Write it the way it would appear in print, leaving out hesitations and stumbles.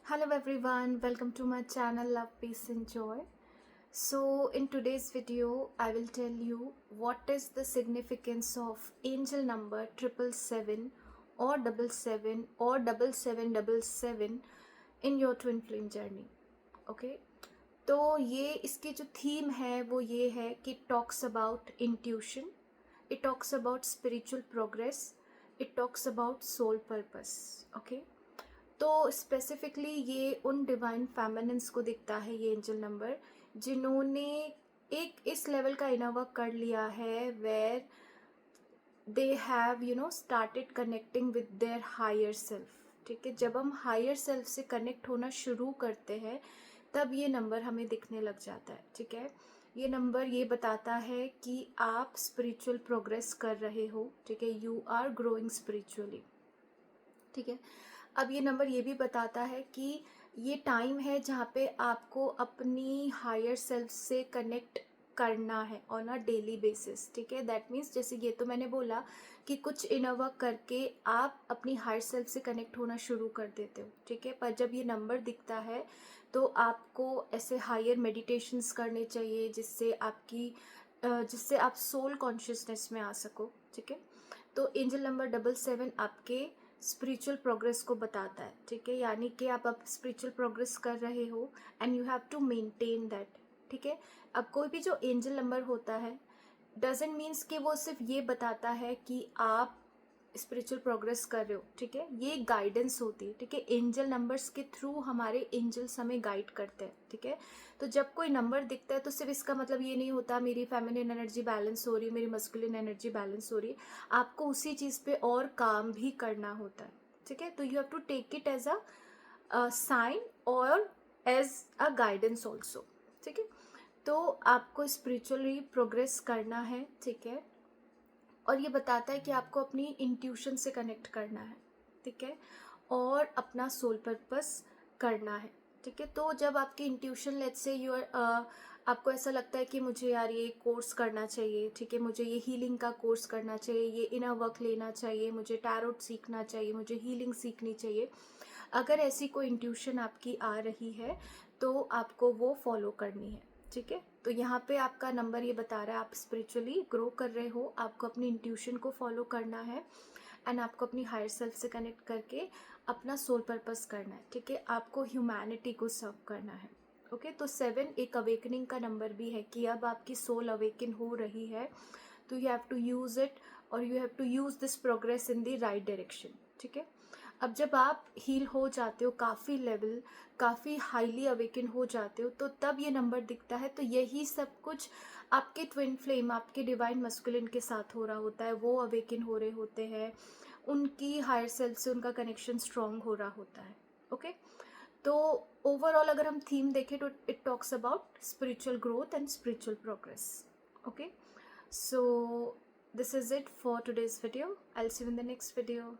Hello everyone, welcome to my channel Love, Peace and Joy. So in today's video, I will tell you what is the significance of angel number 777 or 77 or 7777 in your twin flame journey. Okay, तो ये इसकी जो theme है वो ये है कि talks about intuition, it talks about spiritual progress, it talks about soul purpose. Okay, तो स्पेसिफिकली ये उन डिवाइन फेमिनिन्स को दिखता है ये एंजल नंबर जिन्होंने एक इस लेवल का इनर वर्क कर लिया है where they have started connecting with their higher self. ठीक है, जब हम हायर सेल्फ से कनेक्ट होना शुरू करते हैं तब ये नंबर हमें दिखने लग जाता है. ठीक है, ये नंबर ये बताता है कि आप स्पिरिचुअल प्रोग्रेस कर रहे हो. ठीक है, यू आर ग्रोइंग स्पिरिचुअली. ठीक है, अब ये नंबर ये भी बताता है कि ये टाइम है जहाँ पे आपको अपनी हायर सेल्फ से कनेक्ट करना है ऑन अ डेली बेसिस. ठीक है, दैट मीन्स जैसे ये तो मैंने बोला कि कुछ इनर वर्क करके आप अपनी हायर सेल्फ से कनेक्ट होना शुरू कर देते हो. ठीक है, पर जब ये नंबर दिखता है तो आपको ऐसे हायर मेडिटेशंस करने चाहिए जिससे आप सोल कॉन्शियसनेस में आ सको. ठीक है, तो एंजल नंबर 77 आपके स्पिरिचुअल प्रोग्रेस को बताता है. ठीक है, यानी कि आप अब स्पिरिचुअल प्रोग्रेस कर रहे हो and you have to maintain that. ठीक है, अब कोई भी जो एंजल नंबर होता है डजेंट मीन्स कि वो सिर्फ ये बताता है कि आप स्पिरिचुअल प्रोग्रेस कर रहे हो. ठीक है, ये गाइडेंस होती है. ठीक है, एंजल नंबर्स के थ्रू हमारे एंजल्स हमें गाइड करते हैं. ठीक है, तो जब कोई नंबर दिखता है तो सिर्फ इसका मतलब ये नहीं होता मेरी फेमिनिन एनर्जी बैलेंस हो रही है, मेरी मस्कुलिन एनर्जी बैलेंस हो रही है. आपको उसी चीज़ पे और काम भी करना होता है. ठीक है, तो you have to take it as a sign और एज अ गाइडेंस ऑल्सो. ठीक है, तो आपको स्पिरिचुअली प्रोग्रेस करना है. ठीक है, और ये बताता है कि आपको अपनी इंट्यूशन से कनेक्ट करना है. ठीक है, और अपना सोल पर्पस करना है. ठीक है, तो जब आपकी इंट्यूशन लेट्स से आपको ऐसा लगता है कि मुझे यार ये कोर्स करना चाहिए. ठीक है, मुझे ये हीलिंग का कोर्स करना चाहिए, ये इनर वर्क लेना चाहिए, मुझे टैरोट सीखना चाहिए, मुझे हीलिंग सीखनी चाहिए. अगर ऐसी कोई इंट्यूशन आपकी आ रही है तो आपको वो फॉलो करनी है. ठीक है, तो यहाँ पे आपका नंबर ये बता रहा है आप स्पिरिचुअली ग्रो कर रहे हो, आपको अपनी इंट्यूशन को फॉलो करना है एंड आपको अपनी हायर सेल्फ से कनेक्ट करके अपना सोल पर्पस करना है. ठीक है, आपको ह्यूमैनिटी को सर्व करना है. ओके, तो 7 एक अवेकनिंग का नंबर भी है कि अब आपकी सोल अवेकन हो रही है, तो you have to use it और you have to use this progress in the right direction. ठीक है, अब जब आप हील हो जाते हो काफ़ी हाईली अवेकन हो जाते हो तो तब ये नंबर दिखता है. तो यही सब कुछ आपके ट्विन फ्लेम आपके डिवाइन मस्कुलिन के साथ हो रहा होता है. वो अवेकन हो रहे होते हैं, उनकी हायर सेल्फ से उनका कनेक्शन स्ट्रॉन्ग हो रहा होता है. ओके, तो ओवरऑल अगर हम थीम देखें तो it talks about spiritual growth and spiritual progress. Okay, so this is it for today's video. I'll see you in the next video.